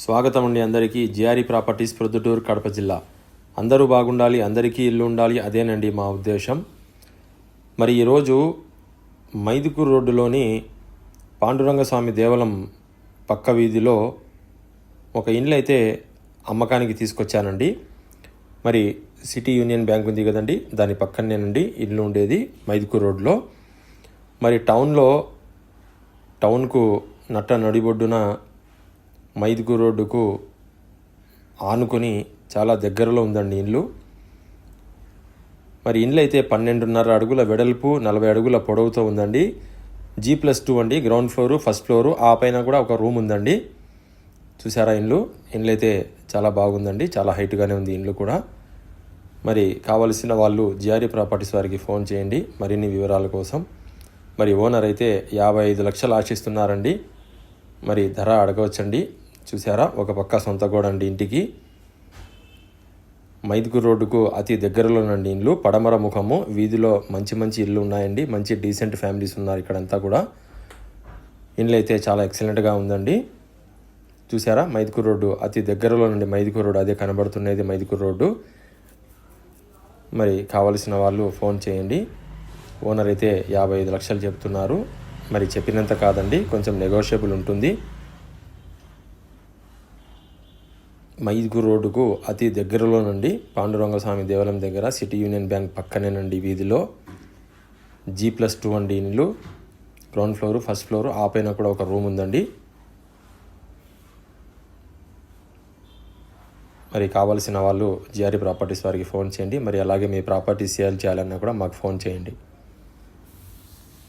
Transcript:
స్వాగతం అండి అందరికీ. జిఆర్ఈ ప్రాపర్టీస్ ప్రొద్దుటూరు కడప జిల్లా. అందరూ బాగుండాలి, అందరికీ ఇల్లు ఉండాలి, అదేనండి మా ఉద్దేశం. మరి ఈరోజు మైదుకూరు రోడ్డులోని పాండురంగస్వామి దేవాలయం పక్క వీధిలో ఒక ఇల్లు అయితే అమ్మకానికి తీసుకొచ్చానండి. మరి సిటీ యూనియన్ బ్యాంక్ ఉంది కదండి, దాని పక్కనేనండి ఇల్లు ఉండేది, మైదుకూరు రోడ్లో. మరి టౌన్కు నట్ట నడిబొడ్డున మైదుకూరు రోడ్డుకు ఆనుకొని చాలా దగ్గరలో ఉందండి ఇల్లు. మరి ఇల్లు అయితే 12.5 అడుగుల వెడల్పు, 40 అడుగుల పొడవుతో ఉందండి. G+2 అండి, గ్రౌండ్ ఫ్లోరు, ఫస్ట్ ఫ్లోరు, ఆ పైన కూడా ఒక రూమ్ ఉందండి. చూసారా ఇల్లు అయితే చాలా బాగుందండి, చాలా హైట్గానే ఉంది ఇల్లు కూడా. మరి కావలసిన వాళ్ళు జిఆర్ఈ ప్రాపర్టీస్ వారికి ఫోన్ చేయండి మరిన్ని వివరాల కోసం. మరి ఓనర్ అయితే 55 లక్షలు ఆశిస్తున్నారండి. మరి ధర అడగవచ్చండి. చూసారా, ఒక పక్క సొంత గోడ అండి ఇంటికి. మైదుకూరు రోడ్డుకు అతి దగ్గరలోనండి ఇల్లు, పడమర ముఖము. వీధిలో మంచి ఇల్లు ఉన్నాయండి, మంచి డీసెంట్ ఫ్యామిలీస్ ఉన్నారు ఇక్కడంతా కూడా. ఇల్లు అయితే చాలా ఎక్సలెంట్గా ఉందండి. చూసారా, మైదుకూరు రోడ్డు అతి దగ్గరలోనండి. మైదుకూరు రోడ్డు అదే కనబడుతున్నది మైదుకూరు రోడ్డు. మరి కావలసిన వాళ్ళు ఫోన్ చేయండి. ఓనర్ అయితే 55 లక్షలు చెప్తున్నారు. మరి చెప్పినంత కాదండి, కొంచెం నెగోషియబుల్ ఉంటుంది. మైదుకూరు రోడ్డుకు అతి దగ్గరలోనండి, పాండురంగస్వామి దేవాలయం దగ్గర, సిటీ యూనియన్ బ్యాంక్ పక్కనేనండి వీధిలో. G+2 అండి ఇల్లు, గ్రౌండ్ ఫ్లోరు, ఫస్ట్ ఫ్లోరు, ఆ పైన కూడా ఒక రూమ్ ఉందండి. మరి కావాల్సిన వాళ్ళు జిఆర్ఈ ప్రాపర్టీస్ వారికి ఫోన్ చేయండి. మరి అలాగే మీ ప్రాపర్టీ సేల్ చేయాలన్నా కూడా మాకు ఫోన్ చేయండి.